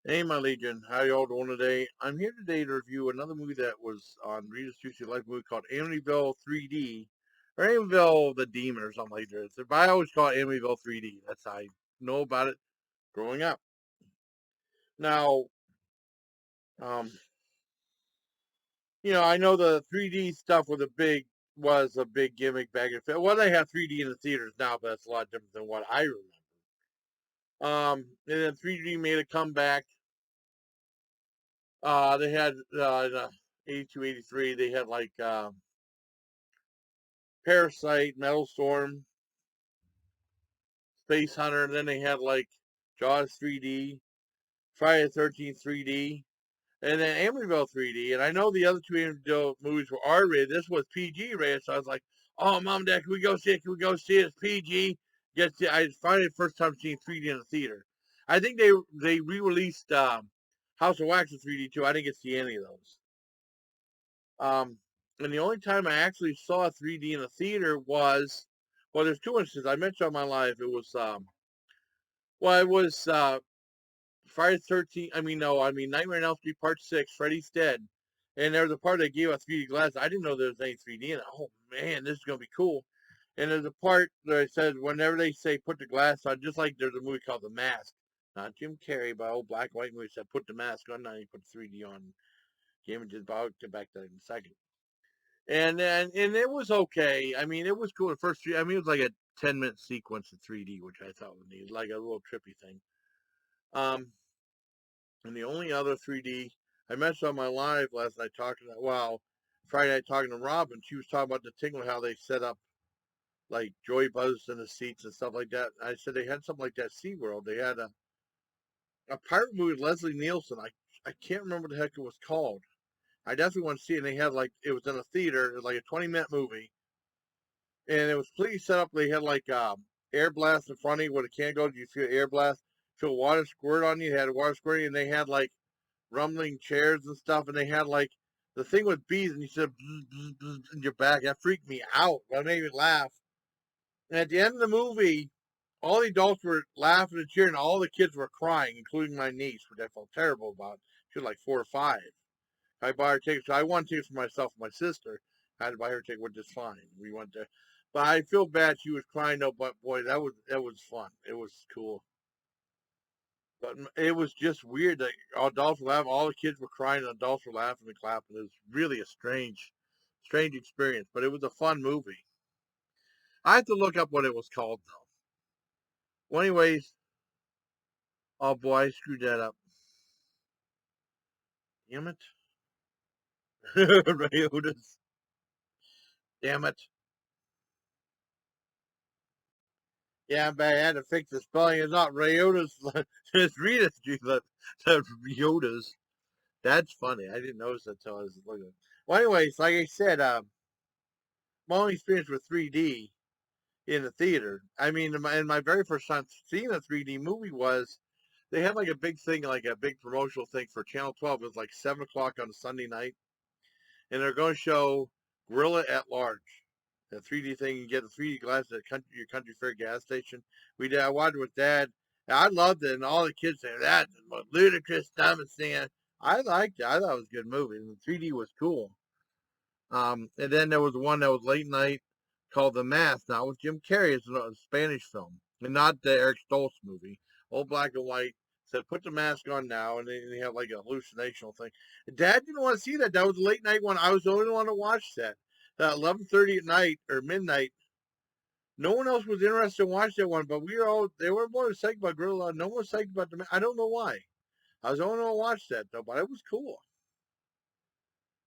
Hey, my Legion, how y'all doing today? I'm here today to review another movie that was on Rita's Juicy Life movie called Amityville 3D, or Amityville the Demon or something like that. But I always call it Amityville 3D. That's how I know about it growing up. Now, um, I know the 3D stuff was a big gimmick back in the. Well, they have 3D in the theaters now, but that's a lot different than what I remember. And then 3D made a comeback. They had in 82, 83, they had like Parasite, Metal Storm, Space Hunter, and then they had like Jaws 3D, Friday the 13th 3D, and then Amityville 3D. And I know the other two Amityville movies were R-rated. This was PG rated, so I was like, "Oh, mom, dad, can we go see it? Can we go see it? It's PG." I finally the first time seeing 3D in the theater. I think they re-released House of Wax in 3D too. I didn't get to see any of those. Um, and the only time I actually saw 3D in a theater was, well, there's two instances. I mentioned on my life. It was Friday the 13th. Nightmare on Elm Street Part 6, Freddy's Dead. And there was a part that gave us 3D glasses. I didn't know there was any 3D in it. Oh, man, this is going to be cool. And there's a part that I said, whenever they say put the glass on, just like there's a movie called The Mask, not Jim Carrey, but old black and white movie said put the mask on, now you put 3D on. The images, but I'll get back to that in a second. And it was okay. I mean, it was cool. The first three, I mean, it was like a 10-minute sequence in 3D, which I thought was neat, like a little trippy thing. Um, and the only other 3D I mentioned on my live last night Friday night talking to Robin, she was talking about the Tingle, how they set up like joy buzzers in the seats and stuff like that. I said they had something like that at SeaWorld. They had a pirate movie with Leslie Nielsen. I can't remember what the heck it was called. I definitely want to see it. And they had like it was in a theater. It was like a 20-minute movie, and it was completely set up. They had like air blast in front of you where the can go. You feel air blast, feel water squirt on you. Had water squirting, and they had like rumbling chairs and stuff, and they had like the thing with bees, and you said bzz, bzz, bzz, in your back. That freaked me out. That made me laugh. And at the end of the movie, all the adults were laughing and cheering, and all the kids were crying, including my niece, which I felt terrible about. She was like 4 or 5. I bought her tickets. So I won tickets for myself and my sister. I had to buy her ticket, which is fine. We went there, but I feel bad. She was crying though. But boy, that was fun. It was cool. But it was just weird that adults were laughing. All the kids were crying, and adults were laughing and clapping. It was really a strange experience. But it was a fun movie. I have to look up what it was called though. Well, anyways, oh boy, I screwed that up. Damn it, Riotas. Damn it. Yeah, but I had to fix the spelling. It's not Riotas. It's Rita's the Riotas. That's funny. I didn't notice that until I was looking. Well, anyways, like I said, my only experience with 3D in the theater. I mean, in my very first time seeing a 3D movie was they had like a big thing, like a big promotional thing for Channel 12. It was like 7 o'clock on a Sunday night, and they're going to show Gorilla at Large, the 3D thing. You get the 3D glasses at your country fair gas station. We did. I watched it with Dad. And I loved it, and all the kids say that's the most ludicrous, dumbest thing. I liked it. I thought it was a good movie, and the 3D was cool. And then there was one that was late night called The Mask. Now with Jim Carrey, it's a Spanish film, and not the Eric Stoltz movie. Old black and white. Said put the mask on now, and then they have like a hallucinational thing. Dad didn't want to see that. That was a late night one. I was the only one to watch that. 11:30 at night or midnight. No one else was interested in watching that one, but we were all. They were more psyched about Gorilla. No one was psyched about the. I don't know why. I was the only one to watch that though, but it was cool.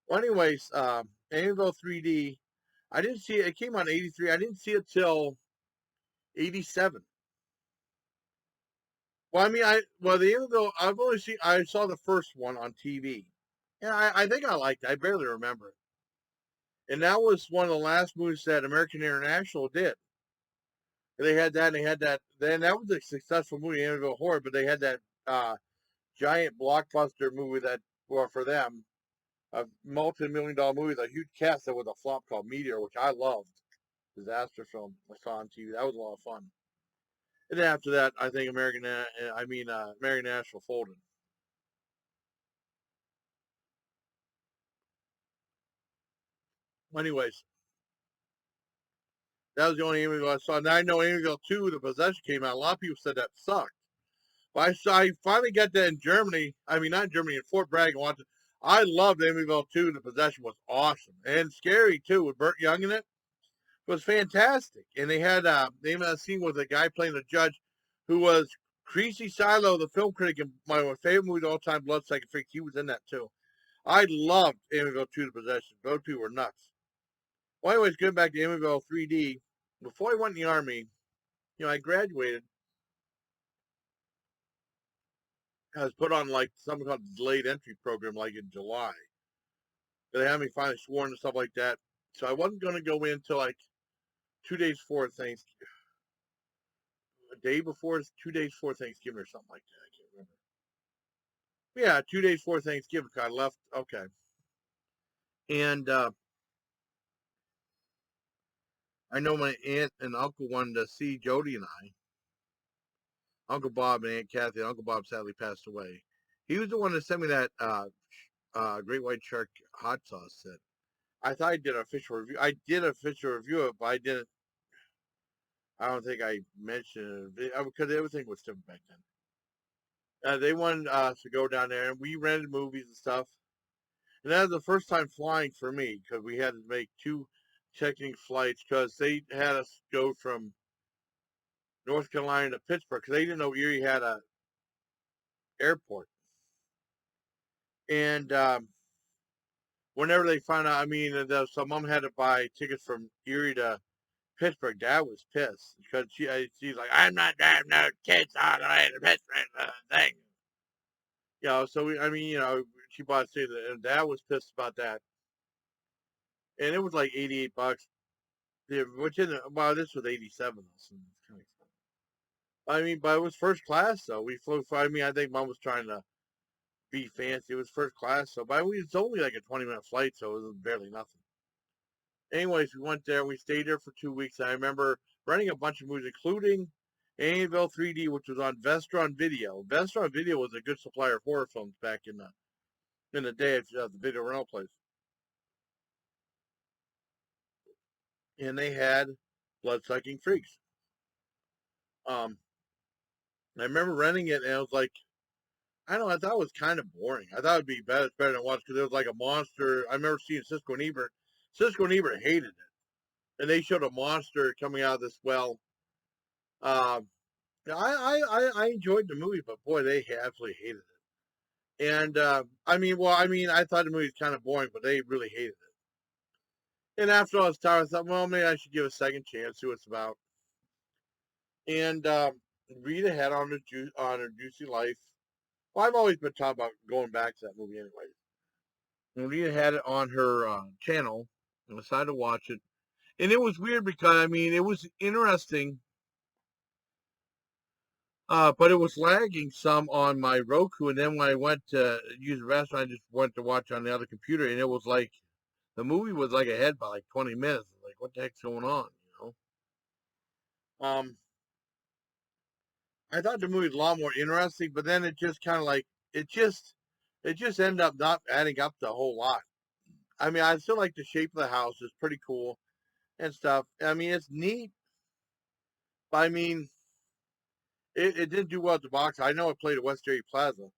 Well, anyways, Amityville 3D. I didn't see it. It came out in '83. I didn't see it till '87. Well, I mean, the Amityville. I saw the first one on TV. Yeah, I think I liked it. I barely remember it. And that was one of the last movies that American International did. They had that, and they had that. Then that was a successful movie, Amityville Horror. But they had that giant blockbuster movie that, well, for them, a multi-million-dollar movie, a huge cast that was a flop called Meteor, which I loved. Disaster film I saw on TV. That was a lot of fun. And then after that, I think American National folded. Anyways, that was the only Amityville I saw. Now I know Amityville 2, The Possession came out. A lot of people said that sucked. But I finally got that in Germany. I mean, not in Germany, in Fort Bragg. And watched it. I loved Amityville 2. The Possession was awesome and scary too, with Burt Young in it. It was fantastic. And they had a scene with a guy playing a judge who was Creasy Silo, the film critic, and my favorite movie of all time, Blood Psychic Freak. He was in that too. I loved Amityville 2, The Possession. Those two were nuts. Well, anyways, getting back to Amityville 3D, before I went in the Army, I graduated. I was put on like something called the delayed entry program, like in July. They had me finally sworn and stuff like that. So I wasn't going to go in until like 2 days before Thanksgiving, a day before, 2 days before Thanksgiving or something like that. I can't remember. Yeah, 2 days before Thanksgiving. I left. Okay. And I know my aunt and uncle wanted to see Jody and I. Uncle Bob and Aunt Kathy. Uncle Bob sadly passed away. He was the one that sent me that Great White Shark hot sauce set. I thought I did an official review. I did an official review of it, but I didn't. I don't think I mentioned it because everything was different back then. They wanted us to go down there, and we rented movies and stuff. And that was the first time flying for me because we had to make two checking flights because they had us go from North Carolina to Pittsburgh because they didn't know Erie had a airport. And whenever they found out, I mean, so mom had to buy tickets from Erie to Pittsburgh. Dad was pissed because she's like, I'm not driving no kids all the way to Pittsburgh thing. So I mean, she bought a ticket, and Dad was pissed about that. And it was like $88. Yeah, well, this was 87. So it's kind of expensive. I mean, but it was first class, though. We flew. I mean, I think Mom was trying to be fancy. It was first class, so but it's only like a 20-minute flight, so it was barely nothing. Anyways, we went there. We stayed there for 2 weeks. I remember renting a bunch of movies, including Amityville 3D, which was on Vestron Video. Vestron Video was a good supplier of horror films back in the day of the video rental place, and they had Blood Sucking Freaks. I remember renting it, and I was like, I don't know, I thought it was kind of boring. I thought it'd be better, than watch because it was like a monster. I remember seeing Cisco and Ebert. Cisco and Ebert hated it, and they showed a monster coming out of this well. Um, I enjoyed the movie, but boy, they absolutely hated it. And I thought the movie was kind of boring, but they really hated it. And after all this time, I thought, well, maybe I should give it a second chance, see what it's about. And Rita had on her Juicy Life. Well, I've always been talking about going back to that movie anyway. And Rita had it on her channel and decided to watch it. And it was weird because, I mean, it was interesting, but it was lagging some on my Roku. And then when I went to use the restaurant, I just went to watch on the other computer, and it was like the movie was like ahead by like 20 minutes. Like, what the heck's going on? Um, I thought the movie was a lot more interesting, but then it just kind of like it just ended up not adding up to a whole lot. I mean, I still like the shape of the house; it's pretty cool and stuff. I mean, it's neat, but I mean, it didn't do well at the box. I know it played at West Erie Plaza.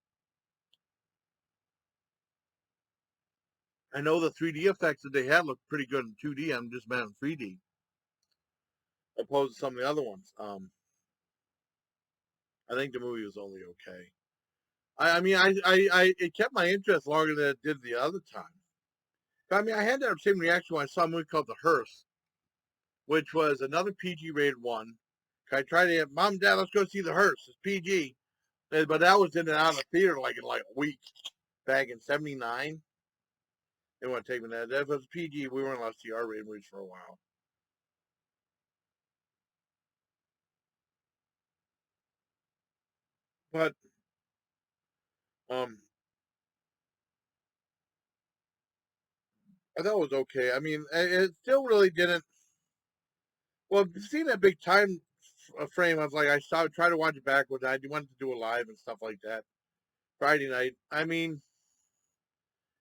I know the 3D effects that they had looked pretty good in 2D. I'm just mad in 3D opposed to some of the other ones. I think the movie was only okay. I mean, it kept my interest longer than it did the other time. I mean, I had that same reaction when I saw a movie called The Hearse, which was another PG rated one. I tried to get Mom, Dad, let's go see The Hearse. It's PG, but that was in and out of the theater like in like a week back in '79. They want to take me that. That was PG. We weren't allowed to see R-rated movies for a while. But um, I thought it was okay. I mean, it still really didn't. Well, seeing that big time frame, I was like, I saw, tried to watch it backwards. I wanted to do a live and stuff like that Friday night. I mean,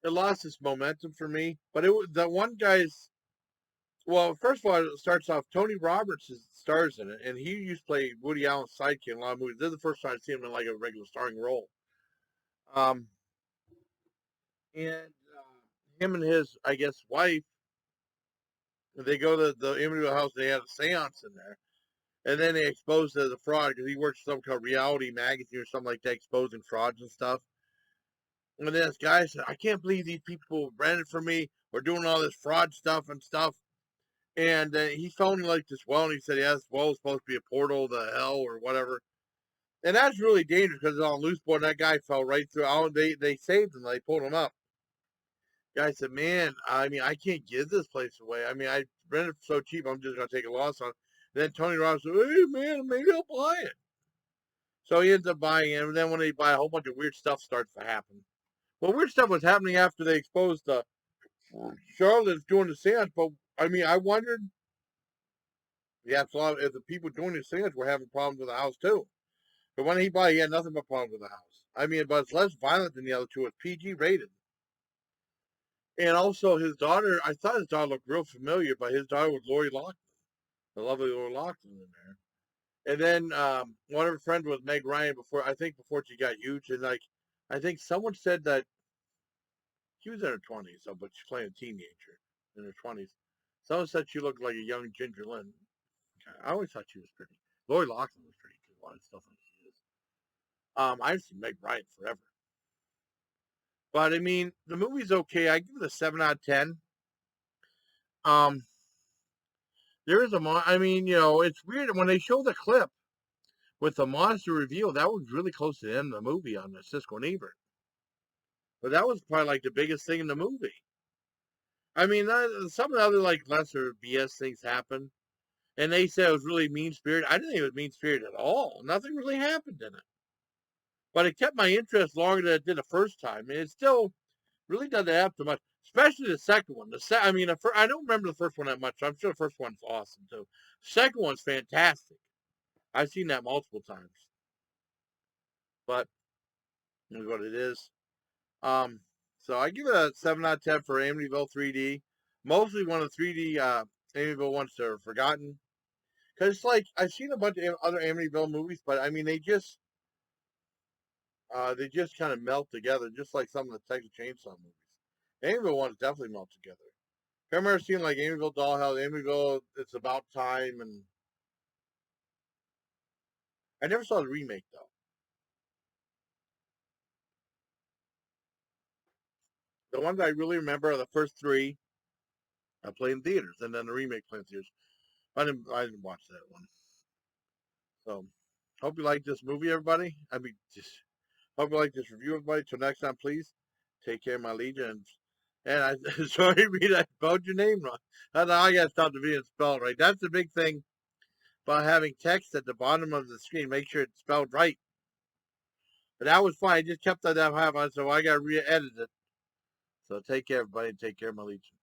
it lost its momentum for me. But it was the one guy's. Well, first of all, it starts off. Tony Roberts stars in it, and he used to play Woody Allen's sidekick in a lot of movies. This is the first time I see him in like a regular starring role. Um, and him and his, I guess, wife, they go to the Amityville house. They had a séance in there, and then they exposed it as a fraud because he works for some kind of reality magazine or something like that, exposing frauds and stuff. And then this guy said, "I can't believe these people rented for me. We're doing all this fraud stuff and stuff." And he found like this well, and he said, "Yeah, this well is supposed to be a portal to hell or whatever." And that's really dangerous because it's on loose board. And that guy fell right through. They saved him. They pulled him up. The guy said, "Man, I mean, I can't give this place away. I mean, I rented it so cheap. I'm just gonna take a loss on it." And then Tony Robbins said, "Hey, man, maybe I'll buy it." So he ends up buying it. And then when they buy, a whole bunch of weird stuff starts to happen. Well, weird stuff was happening after they exposed Charlotte's doing the seance. But I mean, I wondered, yeah, if the people doing the seance were having problems with the house too. But when he bought, he had nothing but problems with the house. I mean, but it's less violent than the other two. It's PG rated. And also his daughter, I thought his daughter looked real familiar, but his daughter was Lori Loughlin, the lovely Lori Loughlin in there. And then one of her friends was Meg Ryan before she got huge. And like, I think someone said that she was in her 20s, so, but she's playing a teenager in her 20s. Someone said she looked like a young Ginger Lynn. I always thought she was pretty. Lori Loughlin was pretty too. I still think she is. I've seen Meg Ryan forever. But I mean, the movie's okay. I give it a 7 out of 10. Um, there is I mean, it's weird when they show the clip with the monster reveal. That was really close to the end of the movie on the Siskel and Ebert. But that was probably like the biggest thing in the movie. I mean, some of the other like lesser BS things happened, and they said it was really mean spirited. I didn't think it was mean spirited at all. Nothing really happened in it, but it kept my interest longer than it did the first time. And it still really doesn't have too much, especially the second one. I mean, I don't remember the first one that much. So I'm sure the first one's awesome too. Second one's fantastic. I've seen that multiple times, but is what it is. Um, so I give it a 7 out of 10 for Amityville 3D. Mostly one of the 3D Amityville ones that are forgotten. Because it's like I've seen a bunch of other Amityville movies, but I mean they just kind of melt together, just like some of the Texas Chainsaw movies. Amityville ones definitely melt together. I remember seeing like Amityville Dollhouse, Amityville It's About Time, and I never saw the remake though. The ones I really remember are the first three I played in theaters, and then the remake played in theaters. I didn't watch that one. So, hope you like this movie, everybody. I mean, just hope you like this review, everybody. Till next time, please take care, my legions. And I sorry, Rita, I spelled your name wrong. I got to stop the video and spell it right. That's the big thing about having text at the bottom of the screen. Make sure it's spelled right. But that was fine. I just kept that happen, so I got to re-edit it. So take care, everybody. Take care, my legions.